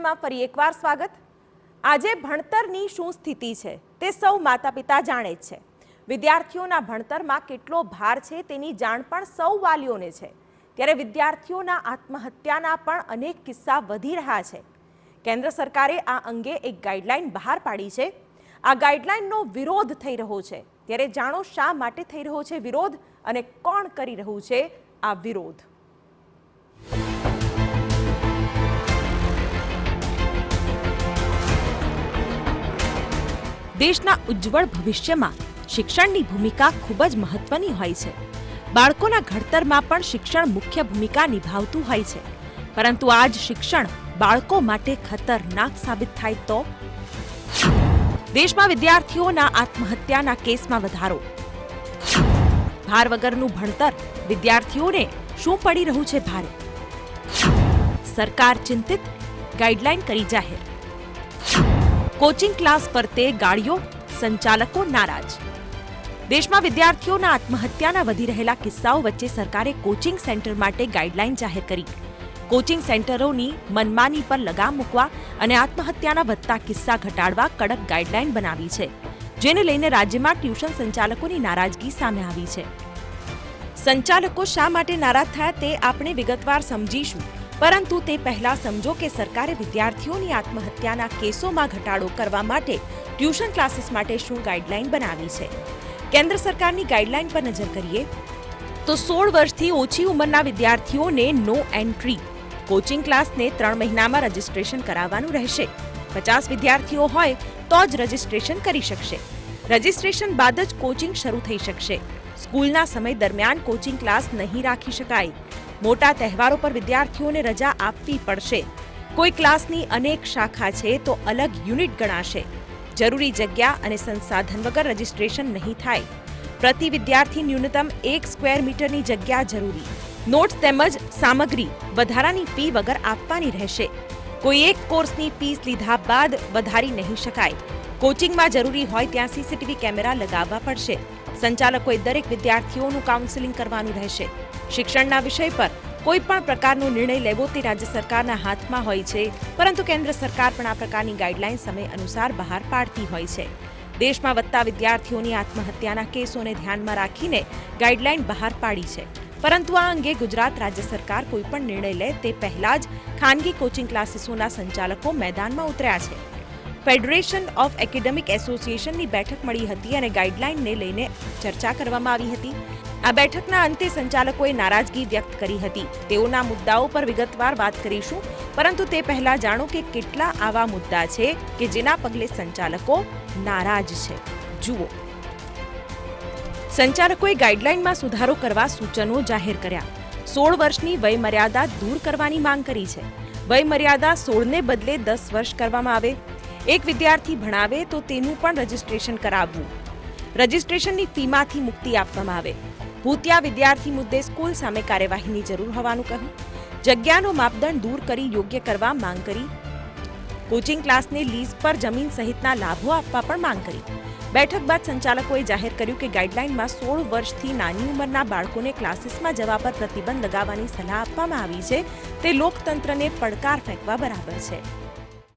માં ફરી એકવાર સ્વાગત। આજે ભણતરની શું સ્થિતિ છે તે સૌ માતા-પિતા જાણે જ છે। વિદ્યાર્થીઓના ભણતરમાં કેટલો ભાર છે તેની જાણ પણ સૌ વાલીઓને છે। ત્યારે વિદ્યાર્થીઓના આત્મહત્યાના પણ અનેક કિસ્સા વધી રહ્યા છે। કેન્દ્ર સરકારે આ અંગે એક ગાઈડલાઈન બહાર પાડી છે। આ ગાઈડલાઈનનો વિરોધ થઈ રહ્યો છે। ત્યારે જાણો શા માટે થઈ રહ્યો છે વિરોધ અને કોણ કરી રહ્યું છે આ વિરોધ। દેશના ઉજ્જવળ ભવિષ્યમાં શિક્ષણની ભૂમિકા ખૂબ જ મહત્વની હોય છે। બાળકોના ઘડતરમાં પણ શિક્ષણ મુખ્ય ભૂમિકા નિભાવતું હોય છે। પરંતુ આજ શિક્ષણ બાળકો માટે ખતરનાક સાબિત થાય તો? દેશમાં વિદ્યાર્થીઓના આત્મહત્યાના કેસમાં વધારો। ભાર વગરનું ભણતર વિદ્યાર્થીઓને શું પડી રહ્યું છે ભારે? સરકાર ચિંતિત, ગાઈડલાઈન કરી જાહેર। કોચિંગ ક્લાસ પર તે ગાળીઓ, સંચાલકો નારાજ। દેશમાં વિદ્યાર્થીઓના આત્મહત્યાના વધી રહેલા કિસ્સાઓ વચ્ચે સરકારે કોચિંગ સેન્ટર માટે ગાઈડલાઈન જાહેર કરી। કોચિંગ સેન્ટરોની મનમાની પર લગામ મૂકવા અને આત્મહત્યાના વધતા કિસ્સા ઘટાડવા કડક ગાઈડલાઈન બનાવી છે, જેને લઈને રાજ્યમાં ટ્યુશન સંચાલકોની નારાજગી સામે આવી છે। સંચાલકો શા માટે નારાજ થયા તે આપણે વિગતવાર સમજીશું, પરંતુ તે પહેલા સમજો કે સરકારે વિદ્યાર્થીઓની આત્મહત્યાના કેસોમાં ઘટાડો કરવા માટે ટ્યુશન ક્લાસીસ માટે શું ગાઈડલાઈન બનાવી છે। કેન્દ્ર સરકારની ગાઈડલાઈન પર નજર કરીએ તો 16 વર્ષથી ઓછી ઉંમરના વિદ્યાર્થીઓને નો એન્ટ્રી કોચિંગ ક્લાસને 3 મહિનામાં રજીસ્ટ્રેશન કરાવવાનું રહેશે। 50 વિદ્યાર્થીઓ હોય તો જ રજીસ્ટ્રેશન કરી શકશે। રજીસ્ટ્રેશન બાદ જ કોચિંગ શરૂ થઈ શકશે। સ્કૂલના સમય દરમિયાન કોચિંગ ક્લાસ નહીં રાખી શકાય। મોટા તહેવારો પર વિદ્યાર્થીઓને રજા આપવી પડશે। કોઈ ક્લાસની અનેક શાખા છે તો અલગ યુનિટ ગણાશે। જરૂરી જગ્યા અને સંસાધન વગર રજીસ્ટ્રેશન નહીં થાય। પ્રતિ વિદ્યાર્થી ન્યૂનતમ 1 સ્ક્વેર મીટરની જગ્યા જરૂરી। નોટ્સ તેમજ સામગ્રી વધારાની ફી વગર આપવાની રહેશે। કોઈ એક કોર્સની ફીસ લીધા બાદ વધારી નહીં શકાય। કોચિંગમાં જરૂરી હોય ત્યાં સીસીટીવી કેમેરા લગાવવા પડશે। સંચાલકોએ દરેક વિદ્યાર્થીઓનું કાઉન્સેલિંગ કરવાનું રહેશે। શિક્ષણના વિષય પર કોઈ પણ પ્રકારનો નિર્ણય લેવો તે રાજ્ય સરકારના હાથમાં હોય છે, પરંતુ કેન્દ્ર સરકાર પણ આ પ્રકારની ગાઈડલાઈન સમય અનુસાર બહાર પાડતી હોય છે। દેશમાં વધતા વિદ્યાર્થીઓની આત્મહત્યાના કેસોને ધ્યાનમાં રાખીને ગાઈડલાઈન બહાર પાડી છે, પરંતુ આ અંગે ગુજરાત રાજ્ય સરકાર કોઈ પણ નિર્ણય લે તે પહેલા જ ખાનગી કોચિંગ ક્લાસીસોના સંચાલકો મેદાનમાં ઉતર્યા છે। ફેડરેશન ઓફ એકેડેમિક એસોસિએશનની બેઠક મળી હતી અને ગાઈડલાઈનને લઈને ચર્ચા કરવામાં આવી હતી। આ બેઠકના અંતે સંચાલકોએ નારાજગી વ્યક્ત કરી હતી। તેઓના મુદ્દાઓ પર વિગતવાર વાત કરીશું, પરંતુ તે પહેલા જાણો કે કેટલા આવા મુદ્દા છે કે જેના પગલે સંચાલકો નારાજ છે। જુઓ, સંચાલકોએ ગાઈડલાઈનમાં સુધારો કરવા સૂચનો જાહેર કર્યા। 16 વર્ષની વય મર્યાદા દૂર કરવાની માંગ કરી છે। વય મર્યાદા 16ને બદલે 10 વર્ષ કરવામાં આવે। એક વિદ્યાર્થી ભણાવે તો તેનું પણ રજીસ્ટ્રેશન કરાવવું। રજીસ્ટ્રેશનની ફીમાંથી મુક્તિ આપવામાં આવે। ભૂતિયા વિદ્યાર્થી મુદ્દે સ્કૂલ સામે કાર્યવાહીની જરૂર હોવાનું કહ્યું। જગ્યાનો માપદંડ દૂર કરી યોગ્ય કરવા માંગ કરી। કોચિંગ ક્લાસને લીઝ પર જમીન સહિતના લાભો આપવા પણ માંગ કરી। બેઠક બાદ સંચાલકોએ જાહેર કર્યું કે ગાઈડલાઈનમાં 16 વર્ષથી નાની ઉંમરના બાળકોને ક્લાસીસમાં જવા પર પ્રતિબંધ લગાવવાની સલાહ આપવામાં આવી છે। તે લોકતંત્રને પડકાર ફેંકવા બરાબર છે।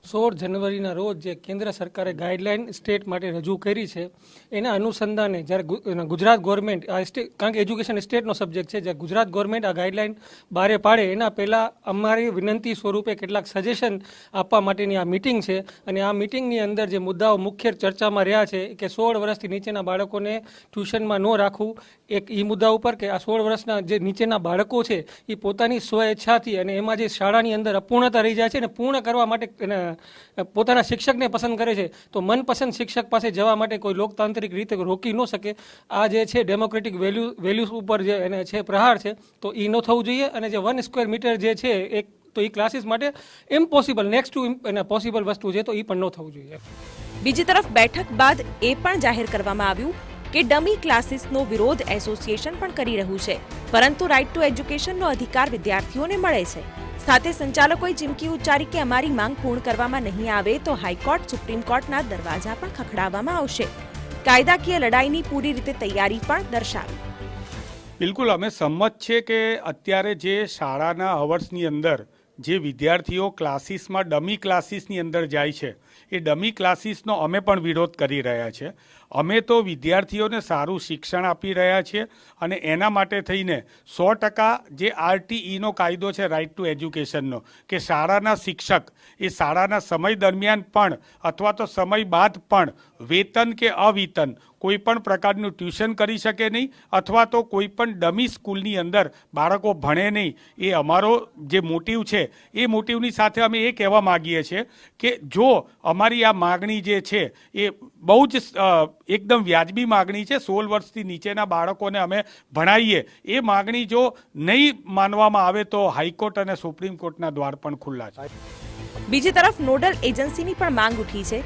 16 જનવરીના રોજ જે કેન્દ્ર સરકારે ગાઈડલાઈન સ્ટેટ માટે રજૂ કરી છે, એના અનુસંધાને જ્યારે ગુજરાત ગવર્મેન્ટ આ કારણ કે એજ્યુકેશન સ્ટેટનો સબ્જેક્ટ છે, જ્યારે ગુજરાત ગવર્મેન્ટ આ ગાઈડલાઈન બહાર પાડે એના પહેલાં અમારી વિનંતી સ્વરૂપે કેટલાક સજેશન આપવા માટેની આ મિટિંગ છે। અને આ મિટિંગની અંદર જે મુદ્દાઓ મુખ્ય ચર્ચામાં રહ્યા છે કે 16 વર્ષથી નીચેના બાળકોને ટ્યુશનમાં ન રાખવું, એક એ મુદ્દા ઉપર કે આ 16 વર્ષના જે નીચેના બાળકો છે એ પોતાની સ્વઈચ્છાથી અને એમાં જે શાળાની અંદર અપૂર્ણતા રહી જાય છે ને પૂર્ણ કરવા માટે પોતાના શિક્ષકને પસંદ કરે છે, તો મનપસંદ શિક્ષક પાસે જવા માટે કોઈ લોકતાંત્રિક રીતે રોકી ન શકે। આ જે છે ડેમોક્રેટિક વેલ્યુઝ ઉપર જે એને છે પ્રહાર છે, તો એ ન થવું જોઈએ। અને જે 1 સ્ક્વેર મીટર જે છે એક તો એ ક્લાસીસ માટે ઇમ્પોસિબલ નેક્સ્ટ ટુ પોસિબલ વસ્તુ છે, તો એ પણ ન થવું જોઈએ। બીજી તરફ બેઠક બાદ એ પણ જાહેર કરવામાં આવ્યું કે ડમી ક્લાસીસનો વિરોધ એસોસિએશન પણ કરી રહ્યું છે, પરંતુ રાઇટ ટુ એજ્યુકેશનનો અધિકાર વિદ્યાર્થીઓને મળે છે। સાથે સંચાલકોએ ચીમકી ઉચ્ચારી કે અમારી માંગ પૂર્ણ કરવામાં નહીં આવે તો હાઈકોર્ટ, સુપ્રીમ કોર્ટના દરવાજા પણ ખખડાવવામાં આવશે। કાયદાકીય લડાઈની પૂરી રીતે તૈયારી પણ દર્શાવી। બિલકુલ અમે સંમત છે કે અત્યારે જે શાળાના અવર્સની અંદર જે વિદ્યાર્થીઓ ક્લાસીસમાં ડમી ક્લાસીસની અંદર જાય છે એ ડમી ક્લાસીસનો અમે પણ વિરોધ કરી રહ્યા છે. અમે તો વિદ્યાર્થીઓને સારું શિક્ષણ આપી રહ્યા છીએ અને એના માટે થઈને 100% જે RTEનો કાયદો છે, રાઇટ ટુ એજ્યુકેશનનો, કે શાળાના શિક્ષક એ શાળાના સમય દરમિયાન પણ અથવા તો સમય બાદ પણ વેતન કે અવેતન કોઈ પણ પ્રકારનું ટ્યુશન કરી શકે નહીં અથવા તો કોઈ પણ ડમી સ્કૂલની અંદર બાળકો ભણે નહીં. એ અમારો જે મોટિવ છે એ મોટિવની સાથે અમે એ કહેવા માગીએ છીએ કે જો અમારી આ માગણી જે છે એ બહુ જ એકદમ વ્યાજબી માગણી છે, 16 વર્ષથી નીચેના બાળકોને અમે ભણાવીએ, એ માગણી જો નહીં માનવામાં આવે તો હાઈકોર્ટ અને સુપ્રીમ કોર્ટના દ્વાર પણ ખુલ્લા છે. બીજી તરફ નોડલ એજન્સીની પણ માંગ ઉઠી છે.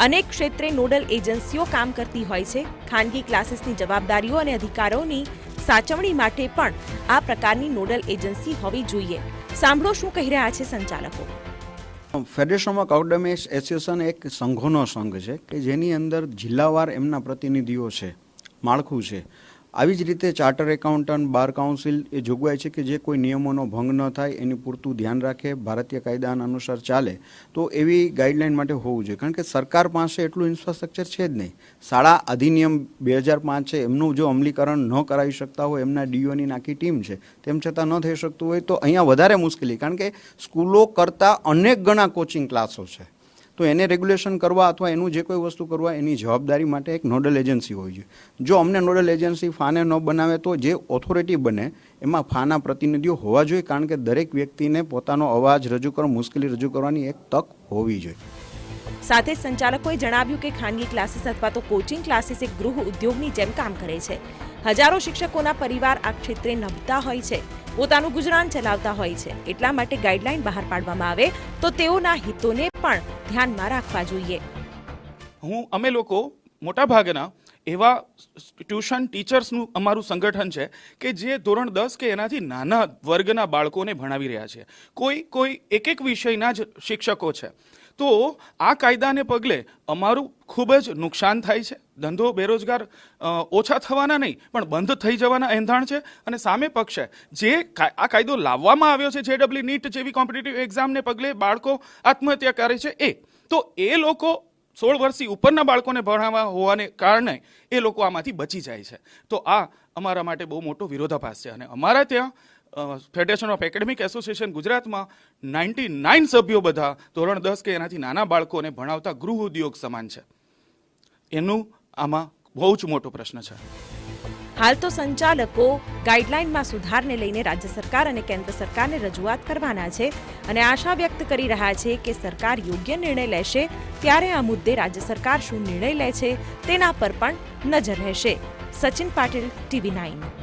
અનેક ક્ષેત્રે નોડલ એજન્સીઓ કામ કરતી હોય છે. ખાનગી ક્લાસીસની જવાબદારીઓ અને અધિકારોની સાચવણી માટે પણ આ પ્રકારની નોડલ એજન્સી હોવી જોઈએ. સાંભળો શું કહી રહ્યા છે સંચાલકો. ફેડરેશન ઓફ એકેડેમિક્સ એસોસિએશન એક સંઘોનો સંઘ છે કે જેની અંદર જિલ્લાવાર એમના પ્રતિનિધિઓ છે, માળખું છે. આવી જ રીતે ચાર્ટર એકાઉન્ટન્ટ, બાર કાઉન્સિલ એ જોગવાઈ છે કે જે કોઈ નિયમોનો ભંગ ન થાય એની પૂરતું ધ્યાન રાખે, ભારતીય કાયદાના અનુસાર ચાલે, તો એવી ગાઈડલાઇન માટે હોવું જોઈએ. કારણ કે સરકાર પાસે એટલું ઇન્ફ્રાસ્ટ્રક્ચર છે જ નહીં. શાળા અધિનિયમ 2005 છે, એમનું જો અમલીકરણ ન કરાવી શકતા હોય, એમના ડીઓની આખી ટીમ છે, તેમ છતાં ન થઈ શકતું હોય તો અહીંયા વધારે મુશ્કેલી. કારણ કે સ્કૂલો કરતાં અનેક ગણા કોચિંગ ક્લાસો છે, તો એને રેગ્યુલેશન કરવા અથવા એનું જે કોઈ વસ્તુ કરવા એની જવાબદારી માટે એક નોડલ એજન્સી હોવી જોઈએ. જો અમને નોડલ એજન્સી ફાને ન બનાવે તો જે ઓથોરિટી બને એમાં ફાના પ્રતિનિધિઓ હોવા જોઈએ. કારણ કે દરેક વ્યક્તિને પોતાનો અવાજ રજૂ કરવા, મુશ્કેલી રજૂ કરવાની એક તક હોવી જોઈએ. સાથે સંચાલકોએ જણાવ્યું કે ખાનગી ક્લાસીસ અથવા તો કોચિંગ ક્લાસીસ એક ગૃહ ઉદ્યોગની જેમ કામ કરે છે. હજારો શિક્ષકોના પરિવાર આ ક્ષેત્રે નભતા હોય છે, પોતાનું ગુજરાન ચલાવતા હોય છે. એટલા માટે ગાઈડલાઈન બહાર પાડવામાં આવે તો તેઓના હિતોને પણ ધ્યાનમાં રાખવા જોઈએ. અમે લોકો મોટાભાગના એવા ટ્યુશન ટીચર્સનું અમારું સંગઠન છે કે જે ધોરણ 10 કે એનાથી નાના વર્ગના બાળકોને ભણાવી રહ્યા છે. કોઈ એક વિષયના જ શિક્ષકો છે. તો આ કાયદાને પગલે અમારું ખૂબ જ નુકસાન થાય છે. ધંધો, બેરોજગાર ઓછા થવાના નહીં પણ બંધ થઈ જવાના એંધાણ છે. અને સામે પક્ષે જે આ કાયદો લાવવામાં આવ્યો છે, JEE નીટ જેવી કોમ્પિટિટિવ એક્ઝામને પગલે બાળકો આત્મહત્યા કરે છે, તો એ લોકો 16 વર્ષથી ઉપરના બાળકોને ભણાવવા હોવાને કારણે એ લોકો આમાંથી બચી જાય છે. તો આ અમારા માટે બહુ મોટો વિરોધાભાસ છે. અને અમારા ત્યાં ફેડરેશન ઓફ એકેડેમિક એસોસિએશન ગુજરાતમાં 99 સભ્યો બધા ધોરણ 10 કે એનાથી નાના બાળકોને ભણાવતા ગૃહ ઉદ્યોગ સમાન છે. એનું આમાં બહુ જ મોટો પ્રશ્ન છે. હાલ તો સંચાલકો ગાઈડલાઈનમાં સુધારને લઈને રાજ્ય સરકાર અને કેન્દ્ર સરકારને રજૂઆત કરવાના છે અને આશા વ્યક્ત કરી રહ્યા છે કે સરકાર યોગ્ય નિર્ણય લેશે. ત્યારે આ મુદ્દે રાજ્ય સરકાર શું નિર્ણય લે છે તેના પર પણ નજર રહેશે. સચિન પાટીલ, TV9.